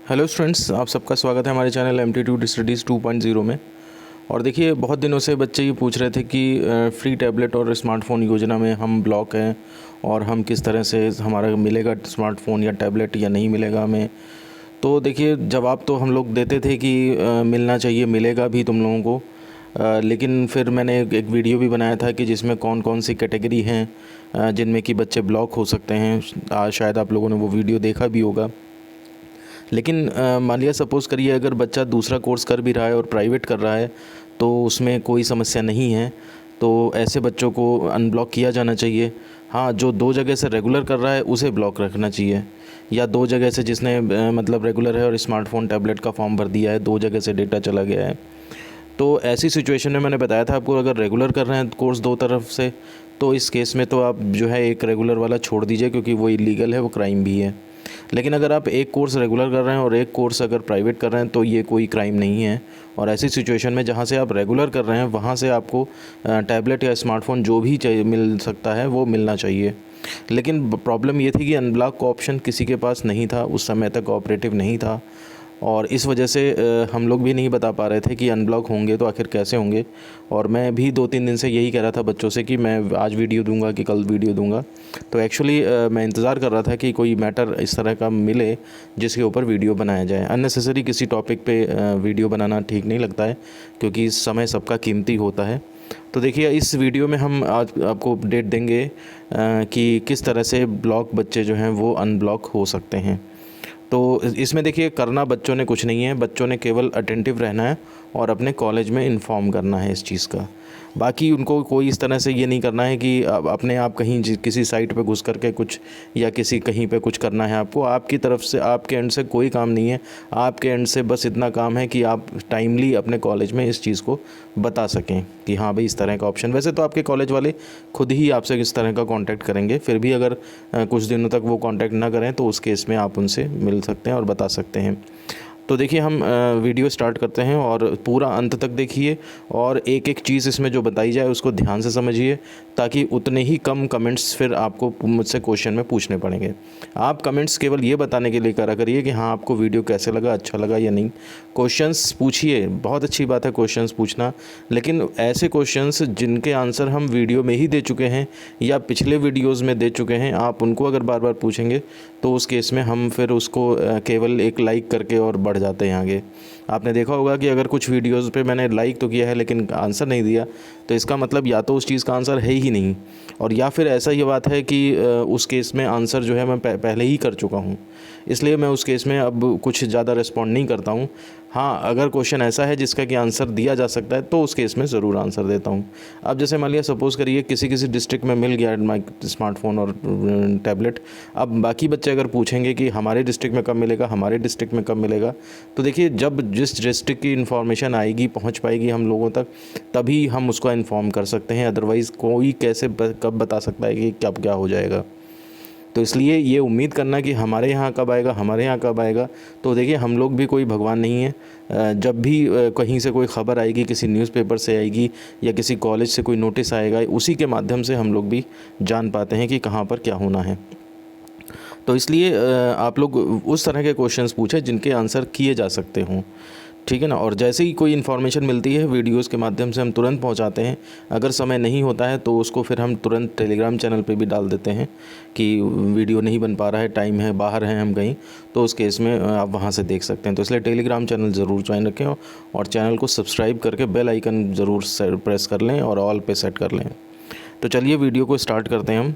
Hello students, आप सबका स्वागत है हमारे चैनल एमटीट्यूड स्टडीज़ 2.0 में। और देखिए, बहुत दिनों से बच्चे ये पूछ रहे थे कि फ्री टैबलेट और स्मार्टफ़ोन योजना में हम ब्लॉक हैं और हम किस तरह से हमारा मिलेगा स्मार्टफ़ोन या टैबलेट या नहीं मिलेगा हमें। तो देखिए, जवाब तो हम लोग देते थे कि मिलना चाहिए, मिलेगा भी तुम लोगों को। लेकिन फिर मैंने एक वीडियो भी बनाया था कि जिसमें कौन कौन सी कैटेगरी हैं जिनमें कि बच्चे ब्लॉक हो सकते हैं। शायद आप लोगों ने वो वीडियो देखा भी होगा। लेकिन मान लिया सपोज़ करिए, अगर बच्चा दूसरा कोर्स कर भी रहा है और प्राइवेट कर रहा है तो उसमें कोई समस्या नहीं है, तो ऐसे बच्चों को अनब्लॉक किया जाना चाहिए। हाँ, जो 2 जगह से रेगुलर कर रहा है उसे ब्लॉक रखना चाहिए, या 2 जगह से जिसने मतलब रेगुलर है और स्मार्टफ़ोन टैबलेट का फॉर्म भर दिया है, 2 जगह से डेटा चला गया है। तो ऐसी सिचुएशन में मैंने बताया था आपको, अगर रेगुलर कर रहे हैं कोर्स 2 तरफ से, तो इस केस में तो आप जो है एक रेगुलर वाला छोड़ दीजिए, क्योंकि वो इलीगल है, वो क्राइम भी है। लेकिन अगर आप एक कोर्स रेगुलर कर रहे हैं और एक कोर्स अगर प्राइवेट कर रहे हैं तो ये कोई क्राइम नहीं है। और ऐसी सिचुएशन में जहाँ से आप रेगुलर कर रहे हैं वहाँ से आपको टैबलेट या स्मार्टफ़ोन जो भी चाहिए मिल सकता है वो मिलना चाहिए। लेकिन प्रॉब्लम ये थी कि अनब्लॉक का ऑप्शन किसी के पास नहीं था, उस समय तक ऑपरेटिव नहीं था, और इस वजह से हम लोग भी नहीं बता पा रहे थे कि अनब्लॉक होंगे तो आखिर कैसे होंगे। और मैं भी 2-3 दिन से यही कह रहा था बच्चों से कि मैं आज वीडियो दूंगा कि कल वीडियो दूंगा। तो एक्चुअली मैं इंतज़ार कर रहा था कि कोई मैटर इस तरह का मिले जिसके ऊपर वीडियो बनाया जाए। अननेसेसरी किसी टॉपिक पे वीडियो बनाना ठीक नहीं लगता है, क्योंकि समय सबका कीमती होता है। तो देखिए, इस वीडियो में हम आज आपको अपडेट देंगे कि किस तरह से ब्लॉक बच्चे जो हैं वो अनब्लॉक हो सकते हैं। तो इसमें देखिए, करना बच्चों ने कुछ नहीं है, बच्चों ने केवल अटेंटिव रहना है और अपने कॉलेज में इन्फॉर्म करना है इस चीज़ का। बाकी उनको कोई इस तरह से ये नहीं करना है कि अपने आप कहीं किसी साइट पे घुस करके कुछ या किसी कहीं पे कुछ करना है। आपको आपकी तरफ से, आपके एंड से कोई काम नहीं है। आपके एंड से बस इतना काम है कि आप टाइमली अपने कॉलेज में इस चीज़ को बता सकें कि हाँ भाई, इस तरह का ऑप्शन। वैसे तो आपके कॉलेज वाले खुद ही आपसे इस तरह का कांटेक्ट करेंगे, फिर भी अगर कुछ दिनों तक वो कांटेक्ट ना करें तो उस केस में आप उनसे मिल सकते हैं और बता सकते हैं। तो देखिए, हम वीडियो स्टार्ट करते हैं और पूरा अंत तक देखिए, और एक एक चीज़ इसमें जो बताई जाए उसको ध्यान से समझिए, ताकि उतने ही कम कमेंट्स फिर आपको मुझसे क्वेश्चन में पूछने पड़ेंगे। आप कमेंट्स केवल ये बताने के लिए करा करिए कि हाँ, आपको वीडियो कैसे लगा, अच्छा लगा या नहीं। क्वेश्चंस पूछिए, बहुत अच्छी बात है क्वेश्चंस पूछना, लेकिन ऐसे क्वेश्चंस जिनके आंसर हम वीडियो में ही दे चुके हैं या पिछले वीडियोज़ में दे चुके हैं, आप उनको अगर बार बार पूछेंगे तो उस केस में हम फिर उसको केवल एक लाइक करके और बढ़ जाते हैं आगे। आपने देखा होगा कि अगर कुछ वीडियोज़ पे मैंने लाइक तो किया है लेकिन आंसर नहीं दिया, तो इसका मतलब या तो उस चीज़ का आंसर है ही नहीं, और या फिर ऐसा ये बात है कि उस केस में आंसर जो है मैं पहले ही कर चुका हूँ, इसलिए मैं उस केस में अब कुछ ज़्यादा रिस्पॉन्ड नहीं करता हूँ। हाँ, अगर क्वेश्चन ऐसा है जिसका कि आंसर दिया जा सकता है तो उस केस में ज़रूर आंसर देता हूँ। अब जैसे मान लिया सपोज़ करिए किसी किसी डिस्ट्रिक्ट में मिल गया स्मार्टफ़ोन और टैबलेट। अब बाकी बच्चे अगर पूछेंगे कि हमारे डिस्ट्रिक्ट में कब मिलेगा, हमारे डिस्ट्रिक्ट में कब मिलेगा, तो देखिए, जब जिस डिस्ट्रिक्ट की इन्फॉर्मेशन आएगी, पहुंच पाएगी हम लोगों तक, तभी हम उसको इन्फॉर्म कर सकते हैं। अदरवाइज़ कोई कैसे कब बता सकता है कि कब क्या हो जाएगा। तो इसलिए ये उम्मीद करना कि हमारे यहाँ कब आएगा, हमारे यहाँ कब आएगा, तो देखिए, हम लोग भी कोई भगवान नहीं है। जब भी कहीं से कोई ख़बर आएगी, किसी न्यूज़पेपर से आएगी या किसी कॉलेज से कोई नोटिस आएगा, उसी के माध्यम से हम लोग भी जान पाते हैं कि कहाँ पर क्या होना है। तो इसलिए आप लोग उस तरह के क्वेश्चंस पूछें जिनके आंसर किए जा सकते हों, ठीक है ना। और जैसे ही कोई इन्फॉर्मेशन मिलती है वीडियोस के माध्यम से हम तुरंत पहुंचाते हैं। अगर समय नहीं होता है तो उसको फिर हम तुरंत टेलीग्राम चैनल पे भी डाल देते हैं कि वीडियो नहीं बन पा रहा है, टाइम है, बाहर हैं हम कहीं, तो उस केस में आप वहां से देख सकते हैं। तो इसलिए टेलीग्राम चैनल ज़रूर ज्वाइन रखें और चैनल को सब्सक्राइब करके बेल आइकन ज़रूर प्रेस कर लें और ऑल पे सेट कर लें। तो चलिए वीडियो को स्टार्ट करते हैं हम।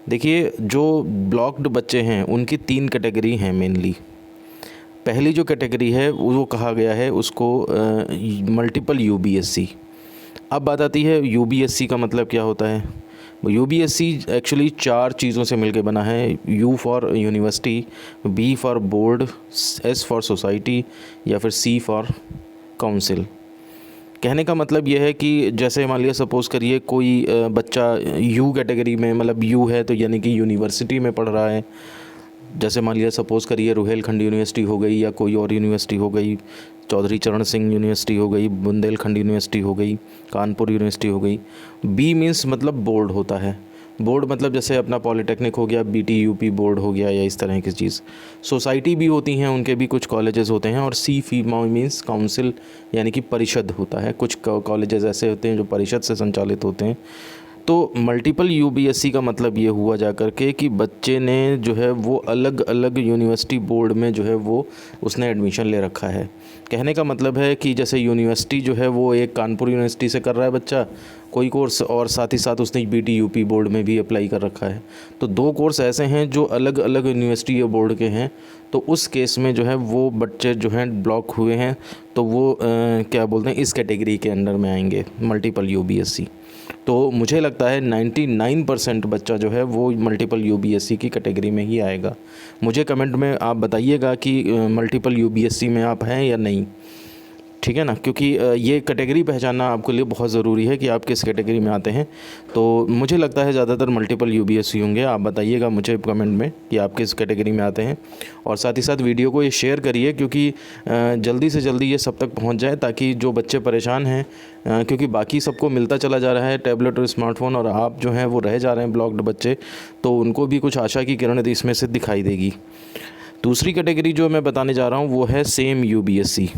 देखिए, जो ब्लॉक्ड बच्चे हैं उनकी 3 कैटेगरी हैं मेनली। पहली जो कैटेगरी है वो कहा गया है उसको मल्टीपल यूबीएससी। अब बात आती है यूबीएससी का मतलब क्या होता है। यूबीएससी एक्चुअली 4 चीज़ों से मिलकर बना है। U for university, B for board, S for society, या फिर सी फॉर काउंसिल। कहने का मतलब यह है कि जैसे मान लिया सपोज़ करिए कोई बच्चा यू कैटेगरी में, मतलब यू है तो यानी कि यूनिवर्सिटी में पढ़ रहा है। जैसे मान लिया सपोज़ करिए रुहेलखंड यूनिवर्सिटी हो गई या कोई और यूनिवर्सिटी हो गई, चौधरी चरण सिंह यूनिवर्सिटी हो गई, बुंदेलखंड यूनिवर्सिटी हो गई, कानपुर यूनिवर्सिटी हो गई। बी मीन्स मतलब बोर्ड होता है। बोर्ड मतलब जैसे अपना पॉलिटेक्निक हो गया, बीटी यूपी बोर्ड हो गया, या इस तरह की चीज़। सोसाइटी भी होती हैं, उनके भी कुछ कॉलेजेस होते हैं। और सी फी मीन्स काउंसिल, यानी कि परिषद होता है। कुछ कॉलेजेस ऐसे होते हैं जो परिषद से संचालित होते हैं। तो मल्टीपल यूबीएससी का मतलब ये हुआ जा कर के कि बच्चे ने जो है वो अलग अलग यूनिवर्सिटी बोर्ड में जो है वो उसने एडमिशन ले रखा है। कहने का मतलब है कि जैसे यूनिवर्सिटी जो है वो एक कानपुर यूनिवर्सिटी से कर रहा है बच्चा कोई कोर्स, और साथ ही साथ उसने बीटी यूपी बोर्ड में भी अप्लाई कर रखा है। तो दो कोर्स ऐसे हैं जो अलग अलग यूनिवर्सिटी या बोर्ड के हैं। तो उस केस में जो है वो बच्चे जो हैं ब्लॉक हुए हैं, तो वो क्या बोलते हैं, इस कैटेगरी के अंडर में आएंगे, मल्टीपल यूबीएससी। तो मुझे लगता है 99% बच्चा जो है वो मल्टीपल यूबीएससी की कैटेगरी में ही आएगा। मुझे कमेंट में आप बताइएगा कि मल्टीपल यूबीएससी में आप हैं या नहीं, ठीक है ना, क्योंकि ये कैटेगरी पहचानना आपके लिए बहुत ज़रूरी है कि आप किस कैटेगरी में आते हैं। तो मुझे लगता है ज़्यादातर मल्टीपल यूबीएससी होंगे। आप बताइएगा मुझे कमेंट में कि आप किस कैटेगरी में आते हैं। और साथ ही साथ वीडियो को ये शेयर करिए, क्योंकि जल्दी से जल्दी ये सब तक पहुंच जाए, ताकि जो बच्चे परेशान हैं, क्योंकि बाकी सबको मिलता चला जा रहा है टैबलेट और स्मार्टफ़ोन, और आप जो हैं वो रह जा रहे हैं ब्लॉक्ड बच्चे, तो उनको भी कुछ आशा की किरण इसमें से दिखाई देगी। दूसरी कैटेगरी जो मैं बताने जा रहा हूँ वो है सेम यूबीएससी।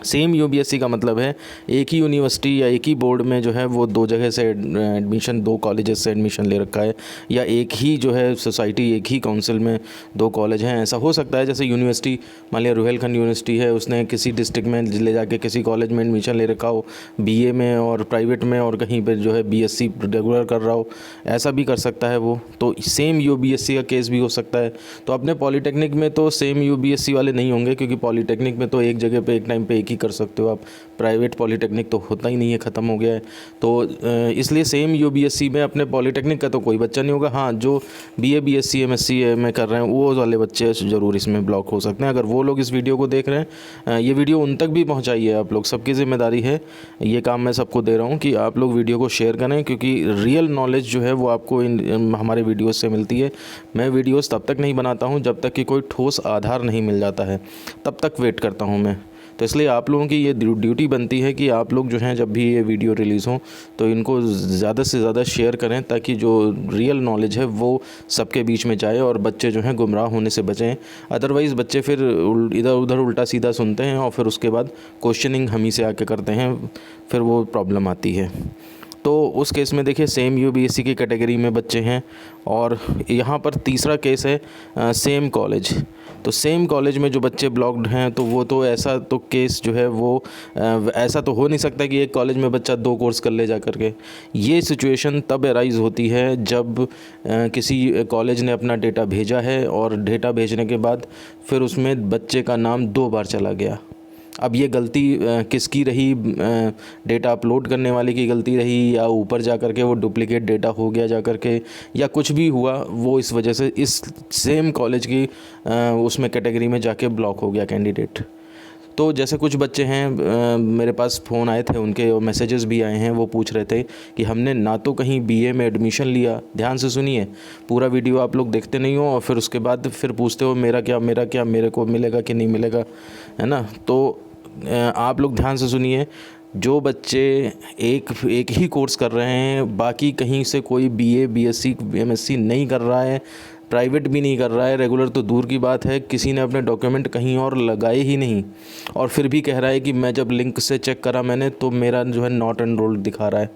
सेम यूबीएससी का मतलब है एक ही यूनिवर्सिटी या एक ही बोर्ड में जो है वो दो जगह से एडमिशन, दो कॉलेजेस से एडमिशन ले रखा है, या एक ही जो है सोसाइटी, एक ही काउंसिल में दो कॉलेज हैं। ऐसा हो सकता है जैसे यूनिवर्सिटी, मान लिया रुहेलखंड यूनिवर्सिटी है, उसने किसी डिस्ट्रिक्ट में ले जाके किसी कॉलेज में एडमिशन ले रखा हो, बीए में और प्राइवेट में, और कहीं पर जो है बीएससी रेगुलर कर रहा हो, ऐसा भी कर सकता है वो। तो सेम यूबीएससी का केस भी हो सकता है। तो अपने पॉलीटेक्निक में तो सेम यूबीएससी वाले नहीं होंगे, क्योंकि पॉलीटेक्निक में तो एक जगह पे एक टाइम पे एक ही कर सकते हो आप। प्राइवेट पॉलीटेक्निक तो होता ही नहीं है, ख़त्म हो गया है। तो इसलिए सेम यूबीएससी में अपने पॉलीटेक्निक का तो कोई बच्चा नहीं होगा। हाँ, जो बीए बीएससी एमएससी में कर रहे हैं वो वाले बच्चे ज़रूर इसमें ब्लॉक हो सकते हैं। अगर वो लोग इस वीडियो को देख रहे हैं, ये वीडियो उन तक भी पहुँचाइए आप लोग, सबकी ज़िम्मेदारी है। ये काम मैं सबको दे रहा हूँ कि आप लोग वीडियो को शेयर करें, क्योंकि रियल नॉलेज जो है वो आपको हमारे वीडियोज़ से मिलती है। मैं वीडियोज़ तब तक नहीं बनाता हूँ जब तक कि कोई ठोस आधार नहीं मिल जाता है, तब तक वेट करता हूँ मैं। तो इसलिए आप लोगों की ये ड्यूटी बनती है कि आप लोग जो हैं जब भी ये वीडियो रिलीज़ हो तो इनको ज़्यादा से ज़्यादा शेयर करें, ताकि जो रियल नॉलेज है वो सबके बीच में जाए और बच्चे जो हैं गुमराह होने से बचें। अदरवाइज़ बच्चे फिर इधर उधर उल्टा सीधा सुनते हैं और फिर उसके बाद क्वेश्चनिंग हम ही से आके करते हैं, फिर वो प्रॉब्लम आती है। तो उस केस में देखिए सेम यूबीएससी की कैटेगरी में बच्चे हैं। और यहाँ पर तीसरा केस है सेम कॉलेज। तो सेम कॉलेज में जो बच्चे ब्लॉक्ड हैं, तो वो तो ऐसा तो केस जो है वो ऐसा तो हो नहीं सकता कि एक कॉलेज में बच्चा दो कोर्स कर ले जा कर के। ये सिचुएशन तब अराइज़ होती है जब किसी कॉलेज ने अपना डेटा भेजा है, और डेटा भेजने के बाद फिर उसमें बच्चे का नाम दो बार चला गया। अब ये गलती किसकी रही, डेटा अपलोड करने वाले की गलती रही, या ऊपर जा कर के वो डुप्लीकेट डेटा हो गया जा कर के, या कुछ भी हुआ, वो इस वजह से इस सेम कॉलेज की उसमें कैटेगरी में जाके ब्लॉक हो गया कैंडिडेट। तो जैसे कुछ बच्चे हैं, मेरे पास फ़ोन आए थे उनके, और मैसेजेस भी आए हैं, वो पूछ रहे थे कि हमने ना तो कहीं बीए में एडमिशन लिया, ध्यान से सुनिए, पूरा वीडियो आप लोग देखते नहीं हो और फिर उसके बाद फिर पूछते हो मेरा क्या, मेरे को मिलेगा कि नहीं मिलेगा, है ना। तो आप लोग ध्यान से सुनिए, जो बच्चे एक ही कोर्स कर रहे हैं, बाकी कहीं से कोई बीए बीएससी एमएससी नहीं कर रहा है, प्राइवेट भी नहीं कर रहा है, रेगुलर तो दूर की बात है, किसी ने अपने डॉक्यूमेंट कहीं और लगाए ही नहीं, और फिर भी कह रहा है कि मैं जब लिंक से चेक करा मैंने तो मेरा जो है नॉट एनरोल्ड दिखा रहा है,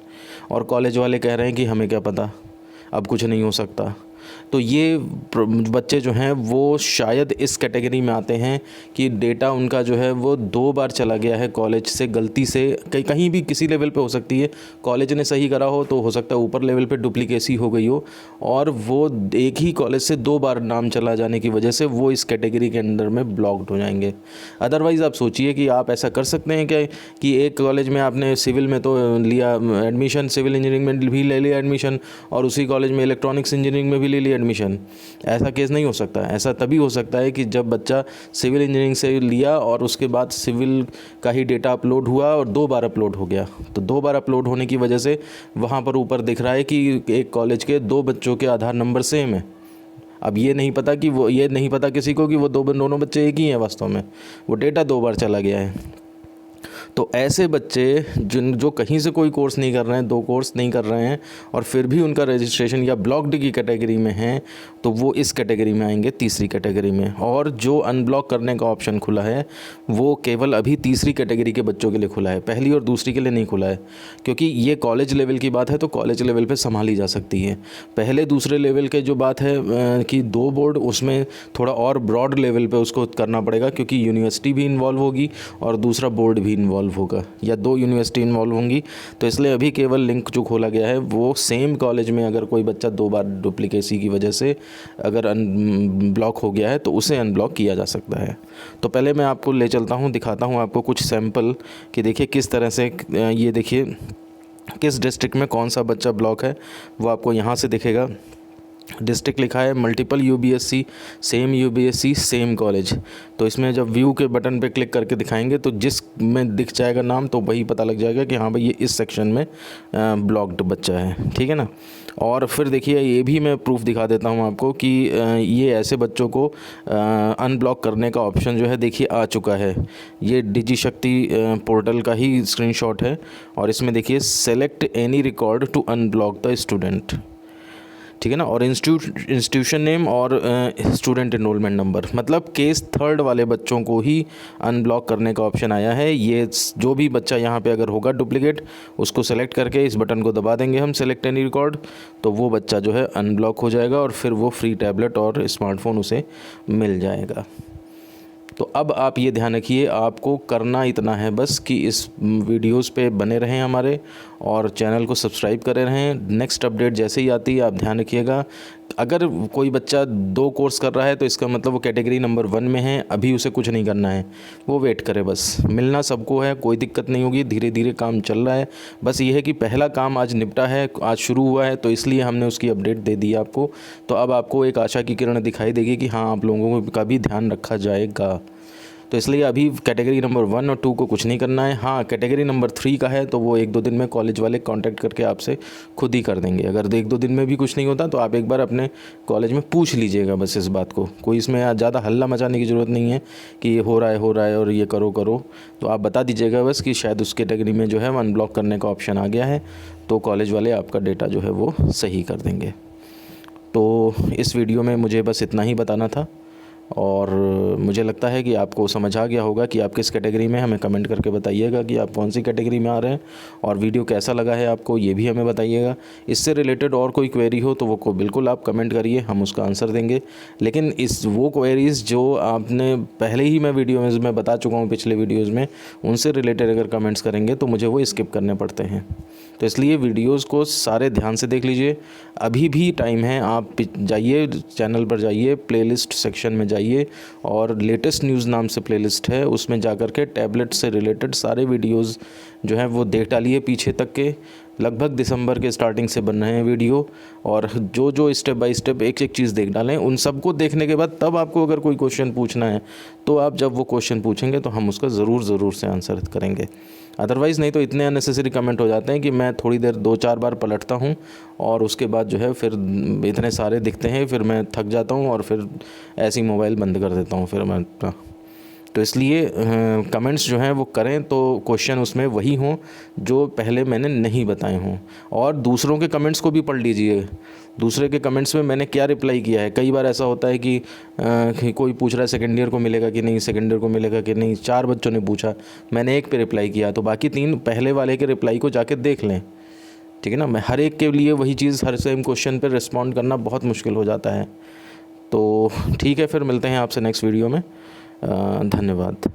और कॉलेज वाले कह रहे हैं कि हमें क्या पता, अब कुछ नहीं हो सकता। तो ये बच्चे जो हैं वो शायद इस कैटेगरी में आते हैं कि डेटा उनका जो है वो दो बार चला गया है कॉलेज से गलती से। कहीं भी किसी लेवल पे हो सकती है, कॉलेज ने सही करा हो तो हो सकता है ऊपर लेवल पे डुप्लीकेसी हो गई हो, और वो एक ही कॉलेज से दो बार नाम चला जाने की वजह से वो इस कैटेगरी के अंदर में ब्लॉक्ड हो जाएंगे। अदरवाइज़ आप सोचिए कि आप ऐसा कर सकते हैं क्या कि एक कॉलेज में आपने सिविल में तो लिया एडमिशन, सिविल इंजीनियरिंग में भी ले लिया एडमिशन, और उसी कॉलेज में इलेक्ट्रॉनिक्स इंजीनियरिंग में भी ले लिया एडमिशन। ऐसा केस नहीं हो सकता। ऐसा तभी हो सकता है कि जब बच्चा सिविल इंजीनियरिंग से लिया और उसके बाद सिविल का ही डेटा अपलोड हुआ और दो बार अपलोड हो गया। तो दो बार अपलोड होने की वजह से वहाँ पर ऊपर दिख रहा है कि एक कॉलेज के दो बच्चों के आधार नंबर सेम है। अब ये नहीं पता कि वो, ये नहीं पता किसी को कि वो दोनों बच्चे एक ही हैं वास्तव में, वो डेटा दो बार चला गया है। तो ऐसे बच्चे जो कहीं से कोई कोर्स नहीं कर रहे हैं, 2 कोर्स नहीं कर रहे हैं और फिर भी उनका रजिस्ट्रेशन या ब्लॉक्ड की कैटेगरी में है, तो वो इस कैटेगरी में आएंगे, तीसरी कैटेगरी में। और जो अनब्लॉक करने का ऑप्शन खुला है वो केवल अभी तीसरी कैटेगरी के बच्चों के लिए खुला है, पहली और दूसरी के लिए नहीं खुला है, क्योंकि ये कॉलेज लेवल की बात है तो कॉलेज लेवल पे संभाली जा सकती है। पहले दूसरे लेवल के जो बात है कि 2 बोर्ड, उसमें थोड़ा और ब्रॉड लेवल पे उसको करना पड़ेगा, क्योंकि यूनिवर्सिटी भी इन्वॉल्व होगी और दूसरा बोर्ड भी इन्वॉल्व होगा, या 2 यूनिवर्सिटी इन्वॉल्व होंगी। तो इसलिए अभी केवल लिंक जो खोला गया है वो सेम कॉलेज में अगर कोई बच्चा 2 बार डुप्लीकेसी की वजह से अगर अनब्लॉक हो गया है तो उसे अनब्लॉक किया जा सकता है। तो पहले मैं आपको ले चलता हूँ, दिखाता हूँ आपको कुछ सैंपल कि देखिए किस तरह से, ये देखिए किस डिस्ट्रिक्ट में कौन सा बच्चा ब्लॉक है, वो आपको यहाँ से दिखेगा। डिस्ट्रिक्ट लिखा है मल्टीपल यूबीएससी, सेम यूबीएससी, सेम कॉलेज। तो इसमें जब व्यू के बटन पे क्लिक करके दिखाएंगे तो जिस में दिख जाएगा नाम तो वही पता लग जाएगा कि हाँ भाई ये इस सेक्शन में ब्लॉक्ड बच्चा है, ठीक है ना। और फिर देखिए ये भी मैं प्रूफ दिखा देता हूँ आपको कि ये ऐसे बच्चों को अनब्लॉक करने का ऑप्शन जो है देखिए आ चुका है। ये डिजी शक्ति पोर्टल का ही स्क्रीनशॉट है और इसमें देखिए select any record to unblock the student, ठीक है ना। और इंस्टीट्यूशन नेम और स्टूडेंट एनरोलमेंट नंबर, मतलब केस 3 वाले बच्चों को ही अनब्लॉक करने का ऑप्शन आया है। ये जो भी बच्चा यहाँ पे अगर होगा डुप्लीकेट, उसको सेलेक्ट करके इस बटन को दबा देंगे हम, सेलेक्ट एनी रिकॉर्ड, तो वो बच्चा जो है अनब्लॉक हो जाएगा और फिर वो फ्री टैबलेट और स्मार्टफोन उसे मिल जाएगा। तो अब आप ये ध्यान रखिए, आपको करना इतना है बस कि इस वीडियोस पे बने रहें हमारे और चैनल को सब्सक्राइब करे रहें। नेक्स्ट अपडेट जैसे ही आती है आप ध्यान रखिएगा। अगर कोई बच्चा 2 कोर्स कर रहा है तो इसका मतलब वो कैटेगरी नंबर 1 में है, अभी उसे कुछ नहीं करना है, वो वेट करे बस। मिलना सबको है, कोई दिक्कत नहीं होगी, धीरे धीरे काम चल रहा है। बस ये है कि पहला काम आज निपटा है, आज शुरू हुआ है, तो इसलिए हमने उसकी अपडेट दे दी आपको। तो अब आपको एक आशा की किरण दिखाई देगी कि हाँ आप लोगों का भी ध्यान रखा जाएगा। तो इसलिए अभी कैटेगरी नंबर 1 और 2 को कुछ नहीं करना है। हाँ, कैटेगरी नंबर 3 का है तो वो 1-2 दिन में कॉलेज वाले कांटेक्ट करके आपसे खुद ही कर देंगे। अगर 1-2 दिन में भी कुछ नहीं होता तो आप एक बार अपने कॉलेज में पूछ लीजिएगा बस इस बात को। कोई इसमें ज़्यादा हल्ला मचाने की ज़रूरत नहीं है कि ये हो रहा है और ये करो। तो आप बता दीजिएगा बस कि शायद उस कैटेगरी में जो है अनब्लॉक करने का ऑप्शन आ गया है, तो कॉलेज वाले आपका डेटा जो है वो सही कर देंगे। तो इस वीडियो में मुझे बस इतना ही बताना था और मुझे लगता है कि आपको समझ आ गया होगा कि आप किस कैटेगरी में। हमें कमेंट करके बताइएगा कि आप कौन सी कैटेगरी में आ रहे हैं और वीडियो कैसा लगा है आपको, ये भी हमें बताइएगा। इससे रिलेटेड और कोई क्वेरी हो तो वो को बिल्कुल आप कमेंट करिए, हम उसका आंसर देंगे। लेकिन वो क्वेरीज़ जो आपने पहले ही मैं वीडियो में मैं बता चुका हूँ पिछले वीडियोज़ में, उनसे रिलेटेड अगर कमेंट्स करेंगे तो मुझे वो स्किप करने पड़ते हैं। तो इसलिए वीडियोज़ को सारे ध्यान से देख लीजिए, अभी भी टाइम है। आप जाइए चैनल पर, जाइए प्लेलिस्ट सेक्शन में जाइए और लेटेस्ट न्यूज़ नाम से प्लेलिस्ट है, उसमें जाकर के टैबलेट से रिलेटेड सारे वीडियोज़ जो हैं वो देख डालिए पीछे तक के। लगभग दिसंबर के स्टार्टिंग से बन रहे हैं वीडियो और जो स्टेप बाय स्टेप एक चीज़ देख डालें। उन सबको देखने के बाद तब आपको अगर कोई क्वेश्चन पूछना है तो आप जब वो क्वेश्चन पूछेंगे तो हम उसका ज़रूर से आंसर करेंगे। अदरवाइज़ नहीं तो इतने अननेसेसरी कमेंट हो जाते हैं कि मैं थोड़ी देर 2-4 बार पलटता हूँ और उसके बाद जो है फिर इतने सारे दिखते हैं, फिर मैं थक जाता हूँ और फिर ऐसे ही मोबाइल बंद कर देता हूँ फिर मैं। तो इसलिए कमेंट्स जो हैं वो करें तो क्वेश्चन उसमें वही हों जो पहले मैंने नहीं बताए हों। और दूसरों के कमेंट्स को भी पढ़ लीजिए, दूसरे के कमेंट्स में मैंने क्या रिप्लाई किया है। कई बार ऐसा होता है कि कोई पूछ रहा है सेकेंड ईयर को मिलेगा कि नहीं, सेकेंड ईयर को मिलेगा कि नहीं। 4 बच्चों ने पूछा, मैंने 1 पे रिप्लाई किया, तो बाकी 3 पहले वाले के रिप्लाई को जाके देख लें, ठीक है ना। मैं हर एक के लिए वही चीज़ हर सेम क्वेश्चन पर रिस्पॉन्ड करना बहुत मुश्किल हो जाता है। तो ठीक है, फिर मिलते हैं आपसे नेक्स्ट वीडियो में। धन्यवाद।